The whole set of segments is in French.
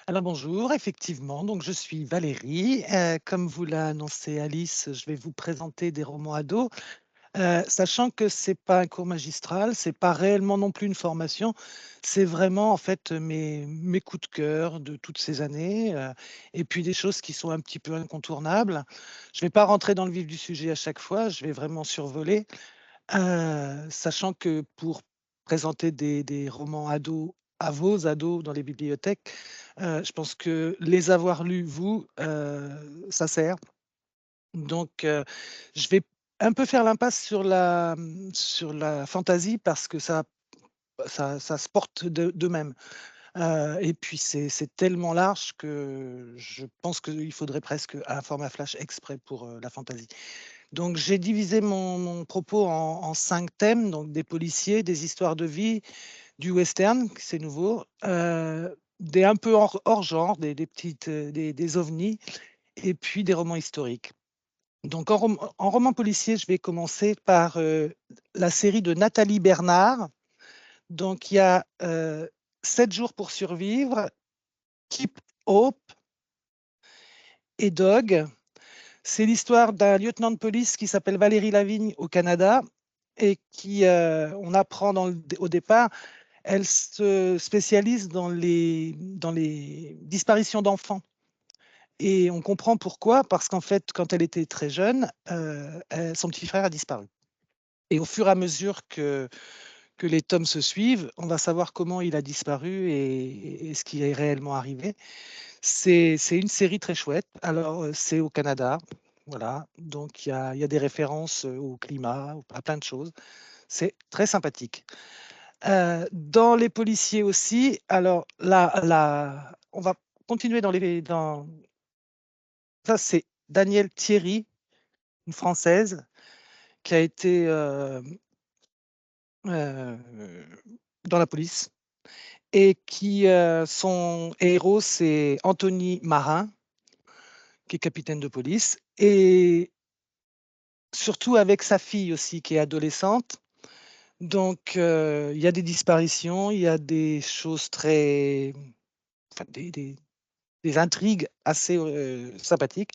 Alors bonjour, effectivement, donc je suis Valérie. Comme vous l'a annoncé Alice, je vais vous présenter des romans ados, sachant que c'est pas un cours magistral, c'est pas réellement non plus une formation, c'est vraiment en fait mes coups de cœur de toutes ces années, et puis des choses qui sont un petit peu incontournables. Je vais pas rentrer dans le vif du sujet à chaque fois, je vais vraiment survoler, sachant que pour présenter des romans ados à vos ados dans les bibliothèques, je pense que les avoir lus, vous, ça sert. Donc, je vais un peu faire l'impasse sur la fantaisie parce que ça se porte d'eux-mêmes. Et puis c'est tellement large que je pense qu'il faudrait presque un format flash exprès pour, la fantaisie. Donc j'ai divisé mon propos en 5 thèmes, donc des policiers, des histoires de vie, du western, c'est nouveau, des un peu hors genre, des petites, des ovnis et puis des romans historiques. Donc en roman policier, je vais commencer par, la série de Nathalie Bernard. Donc il y a, 7 jours pour survivre, Keep Hope et Dog. C'est l'histoire d'un lieutenant de police qui s'appelle Valérie Lavigne au Canada et qui, on apprend au départ, elle se spécialise dans les disparitions d'enfants et on comprend pourquoi, parce qu'en fait, quand elle était très jeune, son petit frère a disparu et au fur et à mesure que les tomes se suivent, on va savoir comment il a disparu et ce qui est réellement arrivé. C'est une série très chouette. Alors, c'est au Canada, voilà, donc il y a des références, au climat, à plein de choses. C'est très sympathique. Dans les policiers aussi, alors là, on va continuer dans ça, c'est Danielle Thierry, une Française qui a été, dans la police et qui, son héros, c'est Anthony Marin, qui est capitaine de police et surtout avec sa fille aussi qui est adolescente. Donc, il y a des disparitions, il y a des choses très enfin des intrigues assez, sympathiques.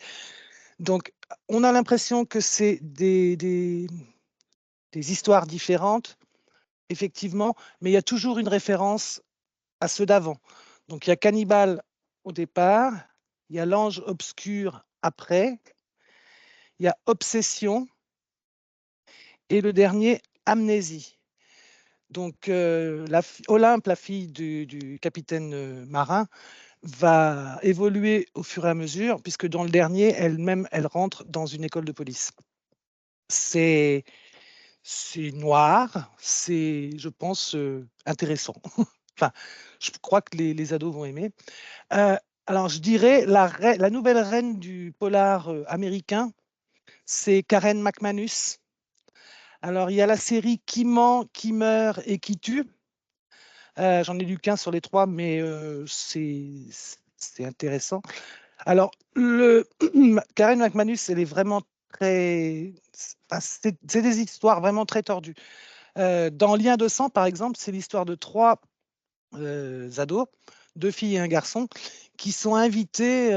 Donc, on a l'impression que c'est des histoires différentes, effectivement, mais il y a toujours une référence à ceux d'avant. Donc il y a Cannibale au départ, il y a L'Ange obscur après, il y a Obsession et le dernier, Amnésie. Donc, Olympe, la fille du capitaine, marin, va évoluer au fur et à mesure, puisque dans le dernier, elle-même, elle rentre dans une école de police. C'est c'est noir, c'est, je pense, intéressant. Enfin, je crois que les ados vont aimer. Heu, alors je dirais la nouvelle reine du polar, américain, c'est Karen McManus. Alors il y a la série Qui ment, qui meurt et qui tue. J'en ai lu qu'un sur les 3, mais c'est intéressant. Alors le Karen McManus, elle est vraiment très enfin, c'est des histoires vraiment très tordues. Dans Lien de sang, par exemple, c'est l'histoire de 3 ados, 2 filles et un garçon, qui sont invités,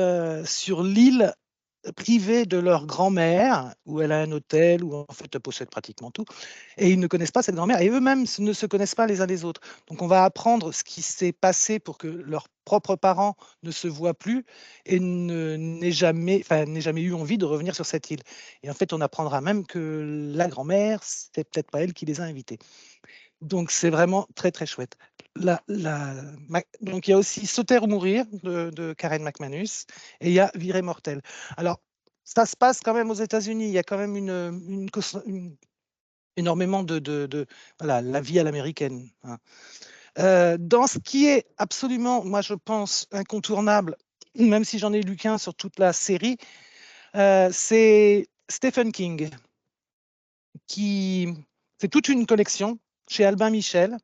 sur l'île privée de leur grand-mère, où elle a un hôtel, où en fait elle possède pratiquement tout, et ils ne connaissent pas cette grand-mère, et eux-mêmes ne se connaissent pas les uns les autres. Donc on va apprendre ce qui s'est passé pour que leurs propres parents ne se voient plus et n'aient jamais eu envie de revenir sur cette île. Et en fait, on apprendra même que la grand-mère, c'était peut-être pas elle qui les a invités. Donc c'est vraiment très, très chouette. Donc il y a aussi Sauter ou mourir de Karen McManus et il y a Virée mortelle. Alors ça se passe quand même aux États-Unis, il y a quand même énormément de voilà, la vie à l'américaine, hein. Dans ce qui est absolument, moi je pense, incontournable, même si j'en ai lu qu'un sur toute la série, c'est Stephen King, qui c'est toute une collection chez Albin Michel.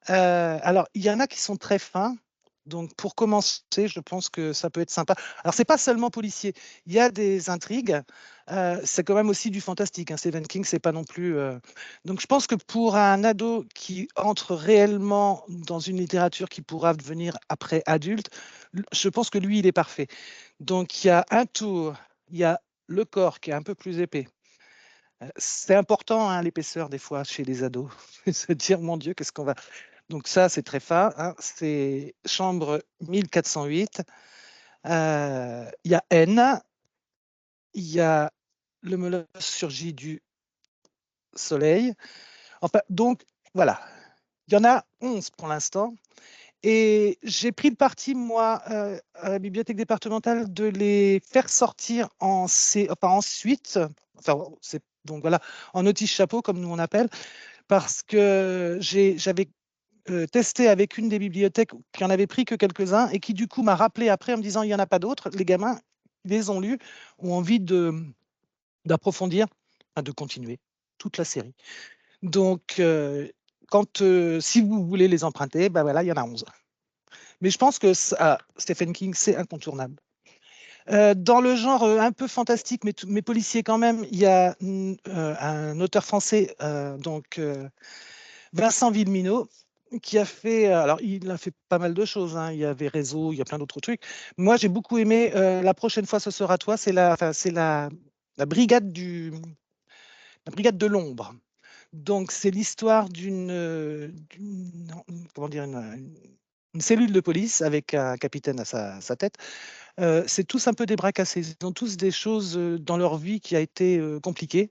Alors, il y en a qui sont très fins, Donc, pour commencer, je pense que ça peut être sympa. Alors, c'est pas seulement policier. Il y a des intrigues. C'est quand même aussi du fantastique, hein. Stephen King, c'est pas non plus. Donc, je pense que pour un ado qui entre réellement dans une littérature qui pourra devenir après adulte, je pense que lui, il est parfait. Donc, il y a un tour, il y a le corps qui est un peu plus épais. C'est important, hein, l'épaisseur des fois chez les ados. Se dire, mon Dieu, qu'est-ce qu'on va. Donc ça, c'est très fin, hein. C'est chambre 1408. Il y a N, il y a le molosse surgit du soleil. Enfin, donc voilà, il y en a 11 pour l'instant. Et j'ai pris le parti, moi, à la bibliothèque départementale, de les faire sortir enfin, en suite. Enfin, donc voilà, en notice chapeau, comme nous on appelle, parce que j'avais testé avec une des bibliothèques qui en avait pris que quelques-uns et qui du coup m'a rappelé après en me disant il n'y en a pas d'autres. Les gamins, ils les ont lus, ont envie d'approfondir, enfin, de continuer toute la série. Donc, si vous voulez les emprunter, ben voilà, il y en a 11. Mais je pense que Stephen King, c'est incontournable. Dans le genre un peu fantastique, mais policier quand même, il y a un auteur français, Vincent Villeminot, qui a fait, alors il a fait pas mal de choses, hein. Il y avait Réseau, il y a plein d'autres trucs. Moi, j'ai beaucoup aimé La prochaine fois, ce sera toi. C'est la brigade la brigade de l'ombre. Donc, c'est l'histoire comment dire, une cellule de police avec un capitaine à sa tête. C'est tous un peu des bras cassés. Ils ont tous des choses dans leur vie qui a été compliquée.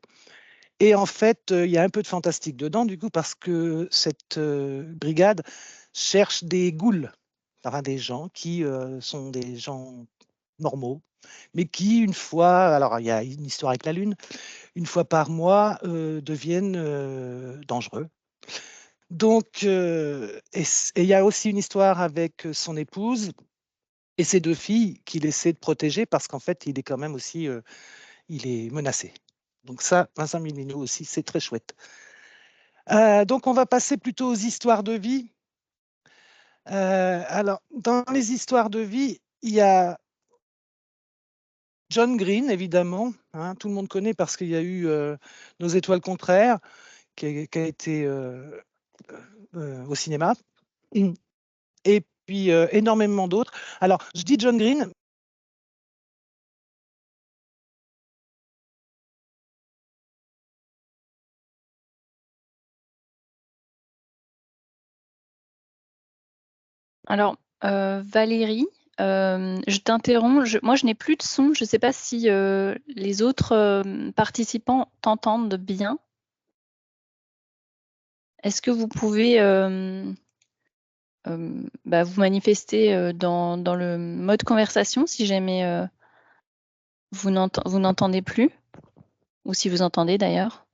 Et en fait, il y a un peu de fantastique dedans, du coup, parce que cette brigade cherche des ghouls, enfin des gens qui sont des gens normaux, mais qui, une fois, alors il y a une histoire avec la Lune, une fois par mois, deviennent dangereux. Donc, et il y a aussi une histoire avec son épouse et ses deux filles qu'il essaie de protéger parce qu'en fait, il est quand même aussi, il est menacé. Donc ça, Vincent Mininou aussi, c'est très chouette. Donc, on va passer plutôt aux histoires de vie. Alors, dans les histoires de vie, il y a John Green, évidemment, hein, tout le monde connaît parce qu'il y a eu Nos étoiles contraires, qui a été au cinéma, et puis énormément d'autres. Alors, je dis John Green. Alors, Valérie, je t'interromps. Moi, je n'ai plus de son. Je ne sais pas si les autres participants t'entendent bien. Est-ce que vous pouvez vous manifester dans le mode conversation si jamais vous n'entendez plus, ou si vous entendez d'ailleurs?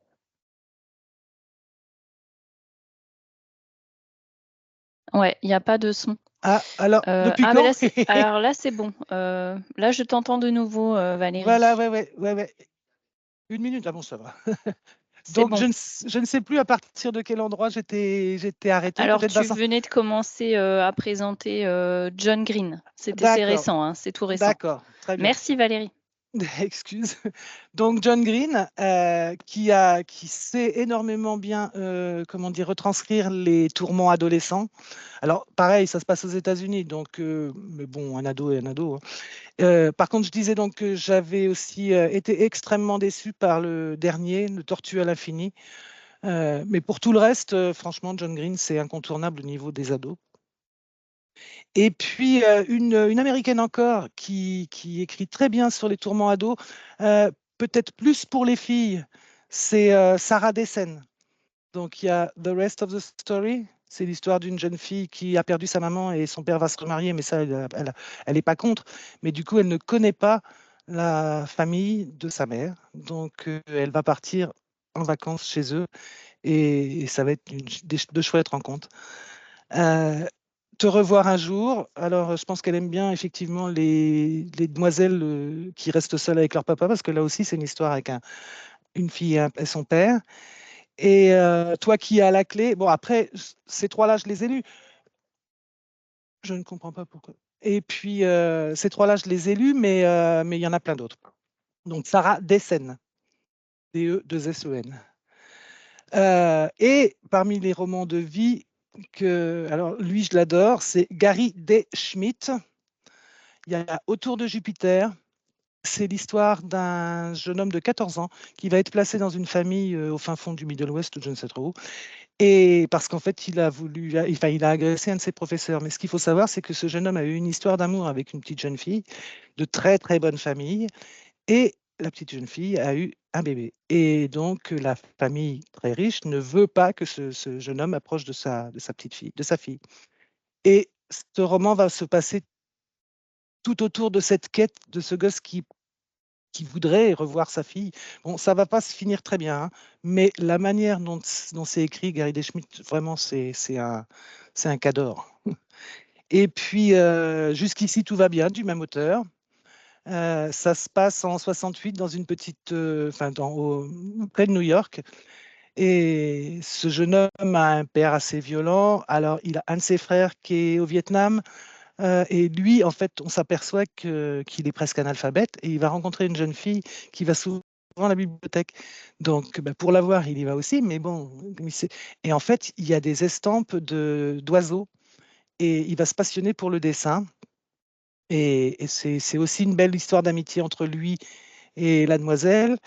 Ouais, il n'y a pas de son. Ah, alors, depuis mais quand? alors là, c'est bon. Là, je t'entends de nouveau, Valérie. Voilà, ouais. Une minute, ah bon, ça va. C'est Donc, bon. je ne sais plus à partir de quel endroit j'étais arrêté. Alors, Peut-être tu Vincent. venais de commencer à présenter John Green. C'est D'accord, récent, hein, c'est tout récent. d'accord, très bien. Merci Valérie. Excuse. Donc John Green, qui sait énormément bien, comment dire, retranscrire les tourments adolescents. Alors pareil, ça se passe aux États-Unis, donc, mais bon, un ado est un ado, hein. Par contre, je disais donc que j'avais aussi été extrêmement déçu par le dernier, Le Tortue à l'infini. Mais pour tout le reste, franchement, John Green, c'est incontournable au niveau des ados. Et puis, une américaine encore qui écrit très bien sur les tourments ados, peut-être plus pour les filles, c'est Sarah Dessen. Donc, il y a The Rest of the Story. C'est l'histoire d'une jeune fille qui a perdu sa maman et son père va se remarier, mais ça, elle est pas contre. Mais du coup, elle ne connaît pas la famille de sa mère. Donc, elle va partir en vacances chez eux et ça va être de chouettes rencontres. Euh, Te revoir un jour. Alors, je pense qu'elle aime bien effectivement les demoiselles qui restent seules avec leur papa, parce que là aussi, c'est une histoire avec une fille et son père. Et toi qui as la clé, bon, après, ces trois-là, je les ai lus. Je ne comprends pas pourquoi. Et puis, ces 3-là, je les ai lus, mais il y en a plein d'autres. Donc Sarah Dessen, D-E-2-S-E-N. Et parmi les romans de vie alors lui, je l'adore, c'est Gary D. Schmidt. Il y a Autour de Jupiter. C'est l'histoire d'un jeune homme de 14 ans qui va être placé dans une famille au fin fond du Middle West, ou je ne sais trop où. Et parce qu'en fait, il a agressé un de ses professeurs. Mais ce qu'il faut savoir, c'est que ce jeune homme a eu une histoire d'amour avec une petite jeune fille de très très bonne famille. Et la petite jeune fille a eu un bébé. Et donc, la famille très riche ne veut pas que ce jeune homme approche de sa petite fille, de sa fille. Et ce roman va se passer tout autour de cette quête de ce gosse qui voudrait revoir sa fille. Bon, ça va pas se finir très bien, hein, mais la manière dont c'est écrit, Gary Deschmidt, vraiment, c'est un cador. Et puis, jusqu'ici, tout va bien, du même auteur. Ça se passe en 68 dans une petite, près de New York. Et ce jeune homme a un père assez violent. Alors, il a un de ses frères qui est au Vietnam. Et lui, en fait, on s'aperçoit qu'il est presque analphabète. Et il va rencontrer une jeune fille qui va souvent à la bibliothèque. Donc, bah, pour la voir, il y va aussi. Mais bon, et en fait, il y a des estampes d'oiseaux. Et il va se passionner pour le dessin. Et c'est aussi une belle histoire d'amitié entre lui et la demoiselle.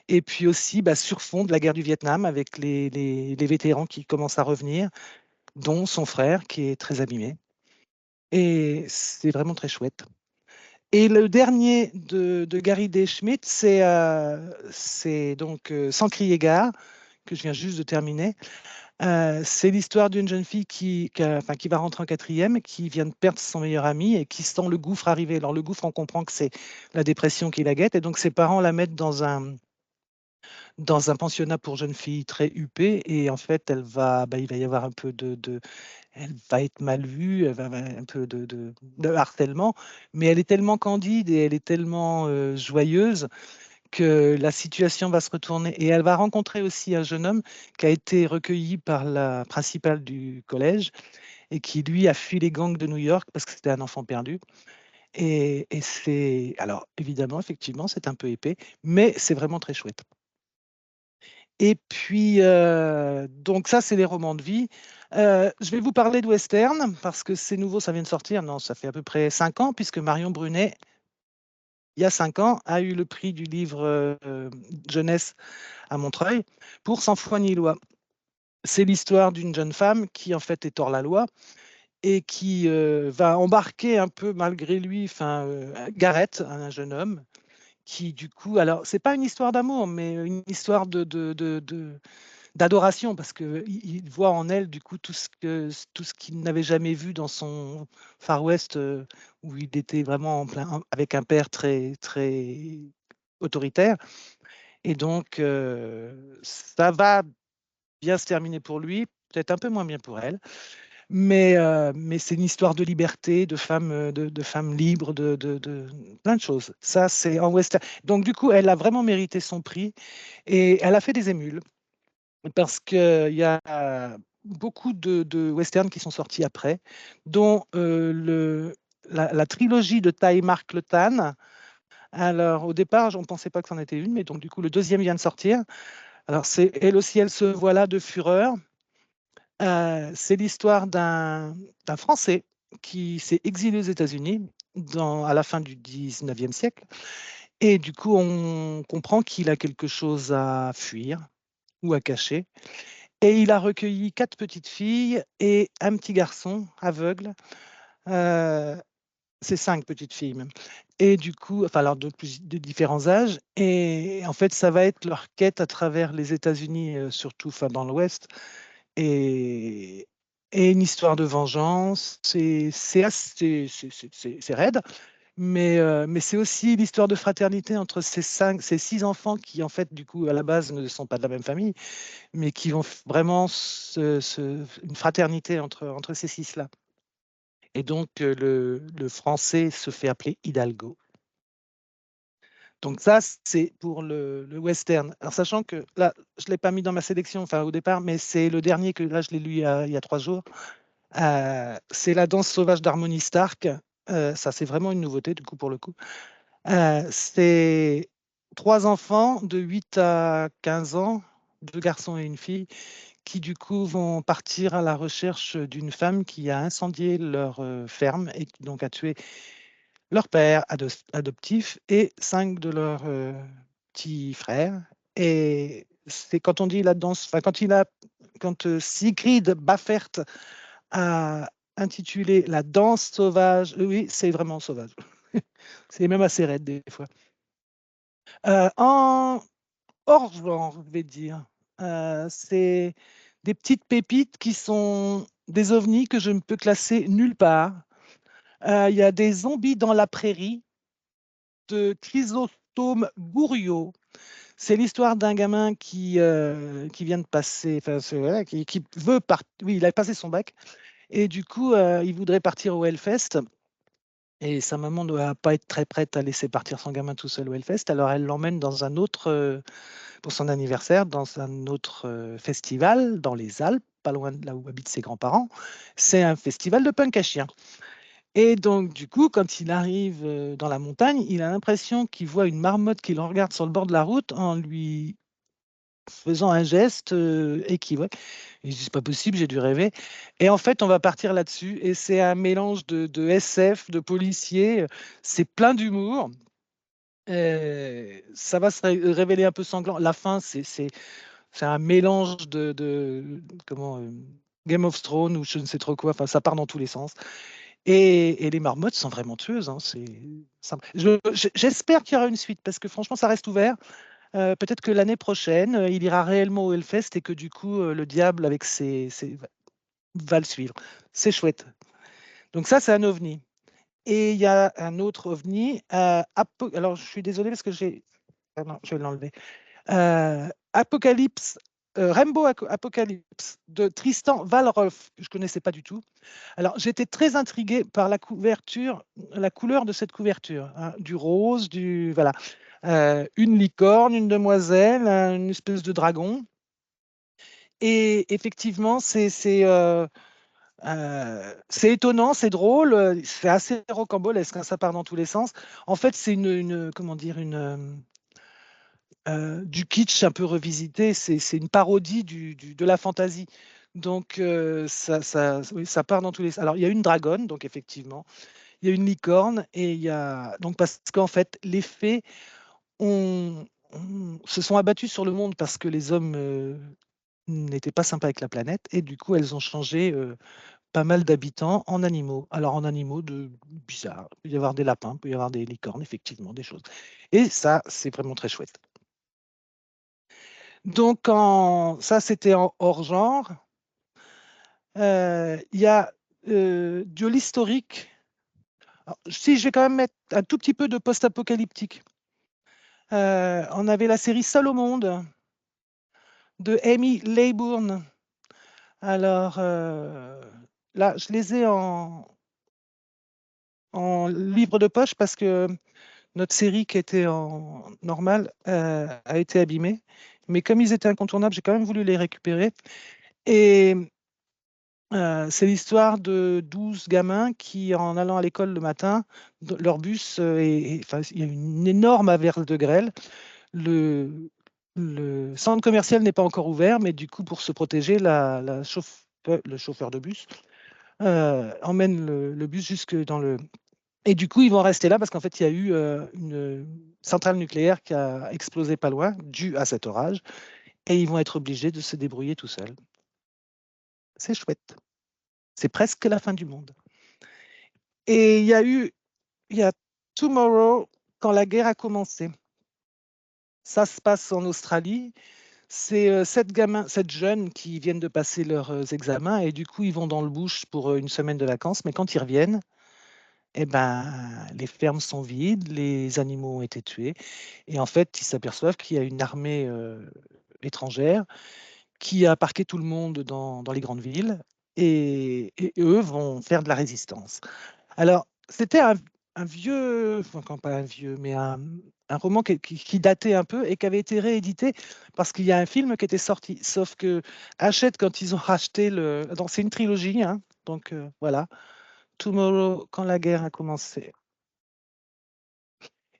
Et puis aussi, bah, sur fond de la guerre du Vietnam, avec les vétérans qui commencent à revenir, dont son frère qui est très abîmé. Et c'est vraiment très chouette. Et le dernier de Gary D. Schmidt, c'est donc Sans crier gare, que je viens juste de terminer. C'est l'histoire d'une jeune fille qui va rentrer en quatrième, qui vient de perdre son meilleur ami et qui sent le gouffre arriver. Alors le gouffre, on comprend que c'est la dépression qui la guette, et donc ses parents la mettent dans un pensionnat pour jeunes filles très huppé, et en fait, il va y avoir un peu elle va être mal vue, elle va avoir un peu de harcèlement, mais elle est tellement candide et elle est tellement joyeuse que la situation va se retourner. Et elle va rencontrer aussi un jeune homme qui a été recueilli par la principale du collège et qui, lui, a fui les gangs de New York parce que c'était un enfant perdu. Et alors, évidemment, effectivement, c'est un peu épais, mais c'est vraiment très chouette. Et puis, donc ça, c'est les romans de vie. Je vais vous parler de western parce que c'est nouveau, ça vient de sortir. Non, ça fait à peu près 5 ans, puisque Marion Brunet, il y a 5 ans, a eu le prix du livre jeunesse à Montreuil pour Sans foi ni loi. C'est l'histoire d'une jeune femme qui, en fait, est hors la loi et qui va embarquer un peu malgré lui, Gareth, un jeune homme, qui, du coup, alors, c'est pas une histoire d'amour, mais une histoire d'adoration, parce qu'il voit en elle du coup tout ce qu'il n'avait jamais vu dans son Far West, où il était vraiment avec un père très très autoritaire. Et donc ça va bien se terminer pour lui, peut-être un peu moins bien pour elle, mais c'est une histoire de liberté, de femmes, de femmes libres, de plein de choses. Ça, c'est en western. Donc du coup, elle a vraiment mérité son prix et elle a fait des émules parce qu'il y a beaucoup de westerns qui sont sortis après, dont la trilogie de Ty Mark Le Tan. Alors, au départ, on ne pensait pas que c'en était une, mais donc du coup, le deuxième vient de sortir. Alors, c'est Elle aussi, elle se voilà de fureur. C'est l'histoire d'un Français qui s'est exilé aux États-Unis à la fin du 19e siècle. Et du coup, on comprend qu'il a quelque chose à fuir ou à cacher. Et il a recueilli 4 petites filles et un petit garçon aveugle. Euh, c'est 5 petites filles même. Et du coup, enfin, alors de différents âges. Et en fait, ça va être leur quête à travers les États-Unis, surtout dans l'Ouest. Et, et une histoire de vengeance. C'est raide. Mais c'est aussi l'histoire de fraternité entre ces 6 enfants qui, en fait, du coup, à la base, ne sont pas de la même famille, mais qui vont vraiment une fraternité entre ces 6-là. Et donc, le français se fait appeler Hidalgo. Donc ça, c'est pour le western. Alors, sachant que là, je ne l'ai pas mis dans ma sélection, enfin au départ, mais c'est le dernier que là, je l'ai lu il y a 3 jours. C'est la danse sauvage d'Harmony Stark. Ça, c'est vraiment une nouveauté, du coup, pour le coup. C'est 3 enfants de 8 à 15 ans, 2 garçons et une fille, qui du coup vont partir à la recherche d'une femme qui a incendié leur ferme et qui donc a tué leur père adoptif et 5 de leurs petits frères. Et c'est quand on dit la danse, enfin quand Sigrid Baffert a intitulé La danse sauvage, oui, c'est vraiment sauvage. C'est même assez raide des fois. En hors genre, je vais dire, c'est des petites pépites qui sont des ovnis que je ne peux classer nulle part. Il y a des zombies dans la prairie de Chrysostome Gouriot. C'est l'histoire d'un gamin qui vient de passer, enfin, voilà, qui veut partir. Oui, il a passé son bac et du coup, il voudrait partir au Hellfest. Et sa maman ne doit pas être très prête à laisser partir son gamin tout seul au Hellfest. Alors elle l'emmène dans un autre, pour son anniversaire, dans un autre festival dans les Alpes, pas loin de là où habitent ses grands-parents. C'est un festival de punk à chiens. Et donc, du coup, quand il arrive dans la montagne, il a l'impression qu'il voit une marmotte qui le regarde sur le bord de la route en lui faisant un geste équivoque. Il dit, c'est pas possible, j'ai dû rêver. Et en fait, on va partir là-dessus. Et c'est un mélange de SF, de policiers. C'est plein d'humour. Ça va se révéler un peu sanglant. La fin, c'est un mélange comment, Game of Thrones ou je ne sais trop quoi. Enfin, ça part dans tous les sens. Et les marmottes sont vraiment tueuses, hein. J'espère qu'il y aura une suite parce que franchement, ça reste ouvert. Peut-être que l'année prochaine, il ira réellement au Hellfest et que du coup, le diable avec va le suivre. C'est chouette. Donc ça, c'est un ovni. Et il y a un autre ovni. Alors, je suis désolé parce que j'ai... Ah non, je vais l'enlever. Apocalypse, Rainbow Apocalypse de Tristan Valroff, que je ne connaissais pas du tout. Alors, j'étais très intrigué par la couverture, la couleur de cette couverture, hein, du rose, voilà. Une licorne, une demoiselle, une espèce de dragon. Et effectivement, c'est étonnant, c'est drôle, c'est assez rocambolesque, hein, ça part dans tous les sens. En fait, c'est comment dire, du kitsch un peu revisité, c'est une parodie de la fantaisie. Donc, oui, ça part dans tous les sens. Alors, il y a une dragonne, donc effectivement, il y a une licorne, et il y a. Donc, parce qu'en fait, les fées se sont abattues sur le monde parce que les hommes n'étaient pas sympas avec la planète, et du coup, elles ont changé pas mal d'habitants en animaux. Alors, en animaux bizarres. Il peut y avoir des lapins, il peut y avoir des licornes, effectivement, des choses. Et ça, c'est vraiment très chouette. Donc, ça, c'était en hors genre. Il y a de l'historique. Si, je vais quand même mettre un tout petit peu de post-apocalyptique. On avait la série Seul au monde de Amy Laybourne. Alors, là, je les ai en livre de poche parce que notre série qui était en normal a été abîmée. Mais comme ils étaient incontournables, j'ai quand même voulu les récupérer. Et c'est l'histoire de 12 gamins qui, en allant à l'école le matin, leur bus, enfin, il y a une énorme averse de grêle. Le, le centre commercial n'est pas encore ouvert, mais du coup, pour se protéger, le chauffeur de bus emmène le bus jusque dans le... Et du coup, ils vont rester là parce qu'en fait, il y a eu une centrale nucléaire qui a explosé pas loin, due à cet orage, et ils vont être obligés de se débrouiller tout seuls. C'est chouette. C'est presque la fin du monde. Et il y a Tomorrow, quand la guerre a commencé. Ça se passe en Australie. C'est 7 jeunes qui viennent de passer leurs examens et du coup, ils vont dans le bush pour une semaine de vacances. Mais quand ils reviennent, eh ben, les fermes sont vides, les animaux ont été tués. Et en fait, ils s'aperçoivent qu'il y a une armée étrangère qui a parqué tout le monde dans les grandes villes et eux vont faire de la résistance. Alors, c'était un vieux, enfin pas un vieux, mais un roman qui datait un peu et qui avait été réédité parce qu'il y a un film qui était sorti. Sauf que Hachette, quand ils ont racheté c'est une trilogie, hein, Donc voilà, Tomorrow, quand la guerre a commencé.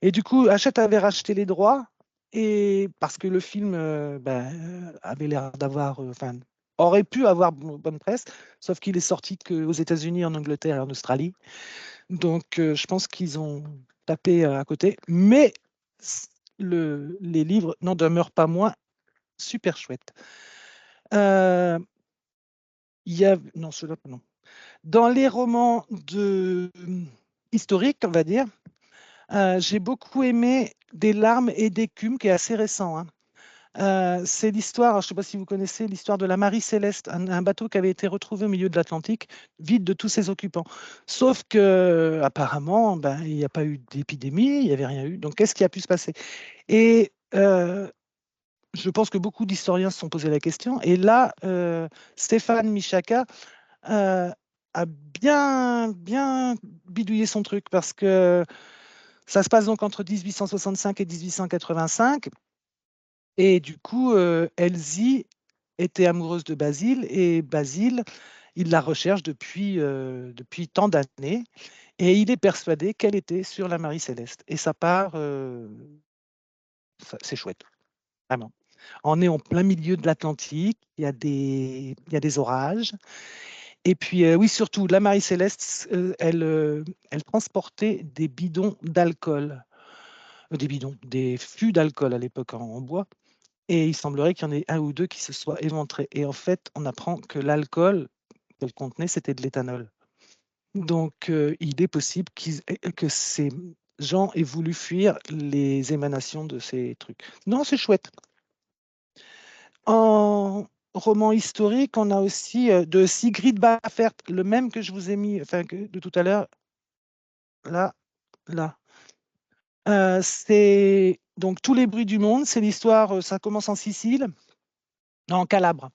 Et du coup, Hachette avait racheté les droits, et parce que le film avait l'air d'avoir, enfin, aurait pu avoir bonne presse, sauf qu'il est sorti qu'aux États-Unis, en Angleterre et en Australie. Donc, je pense qu'ils ont tapé à côté. Mais les livres n'en demeurent pas moins super chouettes. Il y a, non, ceux-là, non. Dans les romans historiques, on va dire, j'ai beaucoup aimé Des larmes et d'écume, qui est assez récent, hein. C'est l'histoire, je ne sais pas si vous connaissez l'histoire de la Marie Céleste, un bateau qui avait été retrouvé au milieu de l'Atlantique, vide de tous ses occupants. Sauf que apparemment, il n'y a pas eu d'épidémie, il n'y avait rien eu. Donc, qu'est-ce qui a pu se passer? Et je pense que beaucoup d'historiens se sont posé la question. Et là, Stéphane Michaka a bien bidouillé son truc, parce que ça se passe donc entre 1865 et 1885. Et du coup, Elsie était amoureuse de Basile, et Basile, il la recherche depuis tant d'années, et il est persuadé qu'elle était sur la Marie Céleste. Et ça part, c'est chouette, vraiment. On est en plein milieu de l'Atlantique, il y a des orages. Et puis, oui, surtout, la Marie Céleste, elle transportait des bidons d'alcool, des fûts d'alcool à l'époque en bois. Et il semblerait qu'il y en ait un ou deux qui se soient éventrés. Et en fait, on apprend que l'alcool qu'elle contenait, c'était de l'éthanol. Donc, il est possible que ces gens aient voulu fuir les émanations de ces trucs. Non, c'est chouette. En roman historique, on a aussi de Sigrid Baffert, le même que je vous ai mis, enfin, de tout à l'heure, là, là. C'est donc Tous les bruits du monde. C'est l'histoire, ça commence en Sicile, non, en Calabre.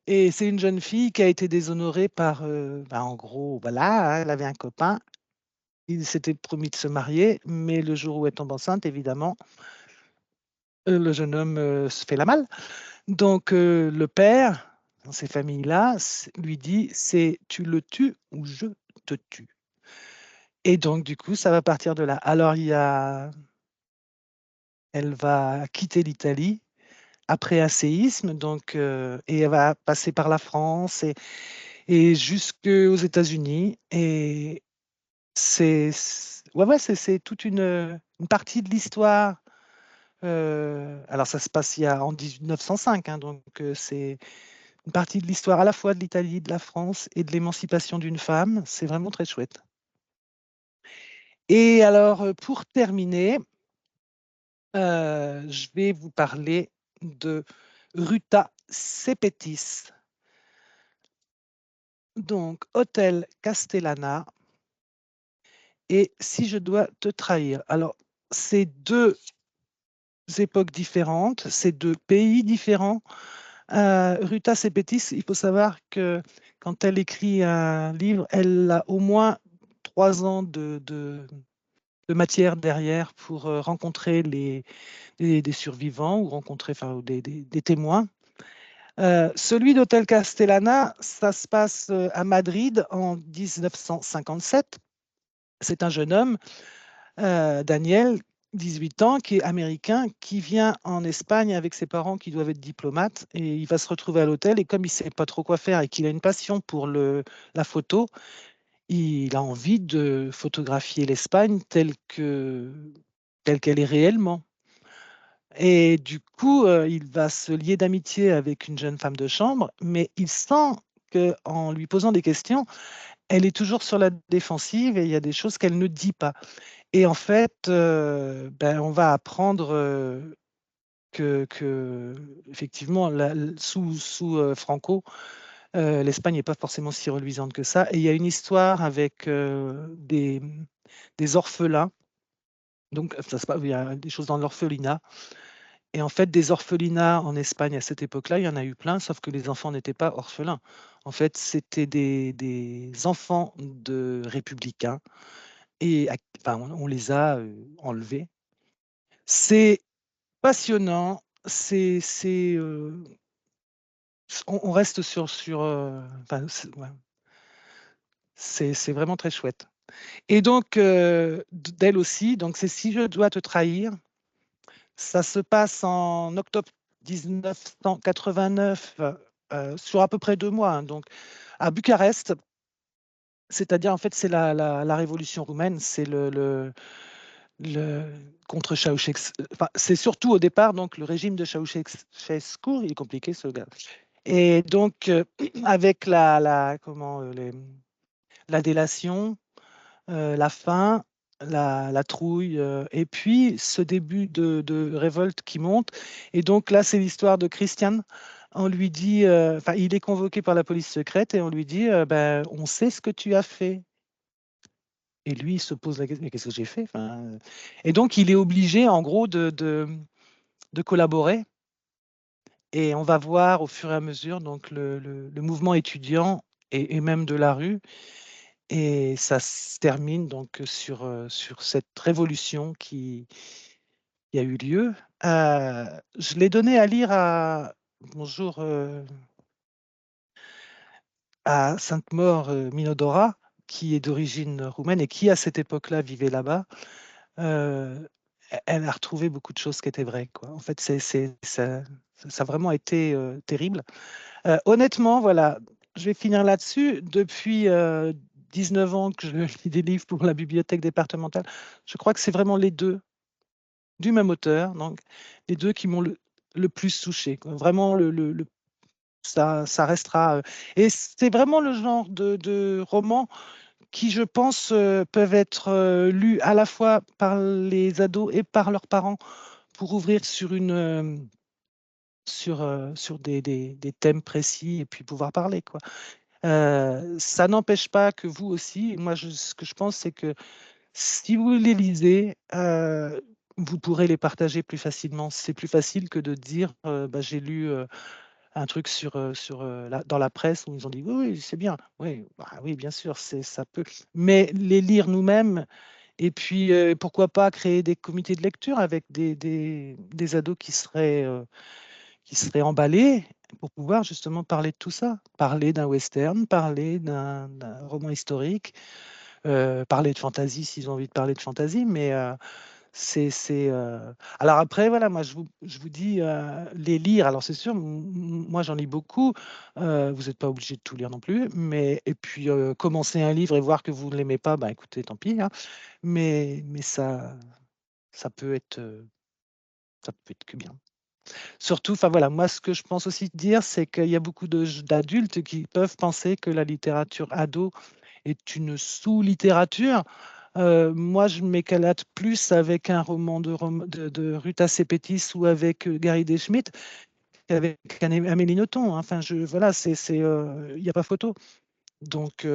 Et c'est une jeune fille qui a été déshonorée par, en gros, voilà, hein, elle avait un copain, il s'était promis de se marier, mais le jour où elle tombe enceinte, évidemment, le jeune homme se fait la malle. Donc le père, dans ces familles-là, lui dit, c'est tu le tues ou je te tue. Et donc du coup, ça va partir de là. Alors elle va quitter l'Italie après un séisme, donc, et elle va passer par la France et jusqu'aux États-Unis. Et c'est toute une partie de l'histoire. Alors, ça se passe en 1905, hein, donc c'est une partie de l'histoire à la fois de l'Italie, de la France et de l'émancipation d'une femme. C'est vraiment très chouette. Et alors, pour terminer, je vais vous parler de Ruta Sepetys. Donc, Hôtel Castellana et Si je dois te trahir. Alors, c'est deux époques différentes, c'est deux pays différents. Ruta Sepetys, il faut savoir que quand elle écrit un livre, elle a au moins 3 ans de matière derrière pour rencontrer des survivants ou rencontrer des témoins. Celui d'Hôtel Castellana, ça se passe à Madrid en 1957. C'est un jeune homme, Daniel, 18 ans, qui est américain, qui vient en Espagne avec ses parents qui doivent être diplomates, et il va se retrouver à l'hôtel, et comme il ne sait pas trop quoi faire et qu'il a une passion pour la photo, il a envie de photographier l'Espagne telle qu'elle est réellement. Et du coup, il va se lier d'amitié avec une jeune femme de chambre, mais il sent qu'en lui posant des questions, elle est toujours sur la défensive et il y a des choses qu'elle ne dit pas. Et en fait, on va apprendre que effectivement, sous Franco, l'Espagne n'est pas forcément si reluisante que ça. Et il y a une histoire avec des orphelins. Donc, il y a des choses dans l'orphelinat. Et en fait, des orphelinats en Espagne à cette époque-là, il y en a eu plein, sauf que les enfants n'étaient pas orphelins. En fait, c'était des enfants de républicains et on les a enlevés. C'est passionnant. On reste sur, ouais. C'est vraiment très chouette. Et donc, d'elle aussi, donc c'est Si je dois te trahir. Ça se passe en octobre 1989, sur à peu près 2 mois, hein, donc à Bucarest. C'est-à-dire, en fait, c'est la révolution roumaine, c'est le contre Ceausescu. Enfin, c'est surtout au départ donc le régime de Ceausescu. Il est compliqué ce gars. Et donc, avec la délation, la faim, la trouille, et puis ce début de révolte qui monte. Et donc là, c'est l'histoire de Christian. On lui dit, enfin, il est convoqué par la police secrète et on lui dit, ben, on sait ce que tu as fait. Et lui, il se pose la question, mais qu'est-ce que j'ai fait? Enfin, et donc, il est obligé, en gros, de collaborer. Et on va voir au fur et à mesure donc le mouvement étudiant et même de la rue. Et ça se termine donc sur cette révolution qui a eu lieu. Je l'ai donné à lire bonjour, à Sainte-Maure Minodora, qui est d'origine roumaine et qui, à cette époque-là, vivait là-bas. Elle a retrouvé beaucoup de choses qui étaient vraies, quoi. En fait, ça a vraiment été terrible. Honnêtement, voilà, je vais finir là-dessus. Depuis 19 ans que je lis des livres pour la bibliothèque départementale, je crois que c'est vraiment les deux du même auteur, donc les deux qui m'ont le plus touché, quoi. Vraiment, ça restera. Et c'est vraiment le genre de roman qui, je pense, peuvent être lus à la fois par les ados et par leurs parents pour ouvrir sur des thèmes précis et puis pouvoir parler, quoi. Ça n'empêche pas que vous aussi, moi, ce que je pense, c'est que si vous les lisez, vous pourrez les partager plus facilement. C'est plus facile que de dire, bah, j'ai lu un truc dans la presse où ils ont dit oui, oui, c'est bien. Oui, bah, oui, bien sûr, ça peut. Mais les lire nous-mêmes, et puis pourquoi pas créer des comités de lecture avec des ados qui seraient emballés pour pouvoir justement parler de tout ça, parler d'un western, parler d'un roman historique, parler de fantasy s'ils ont envie de parler de fantasy, mais alors après, voilà, moi je vous dis, les lire, alors c'est sûr, moi j'en lis beaucoup, vous n'êtes pas obligé de tout lire non plus, mais et puis commencer un livre et voir que vous ne l'aimez pas, bah écoutez, tant pis, hein, mais ça peut être, ça peut être que bien. Surtout, enfin voilà, moi ce que je pense aussi dire, c'est qu'il y a beaucoup d'adultes qui peuvent penser que la littérature ado est une sous-littérature. Moi, je m'éclate plus avec un roman de Ruta Sepetys ou avec Gary Deschmidt qu'avec Amélie Nothomb, hein. Enfin, voilà, il n'y a pas photo. Donc,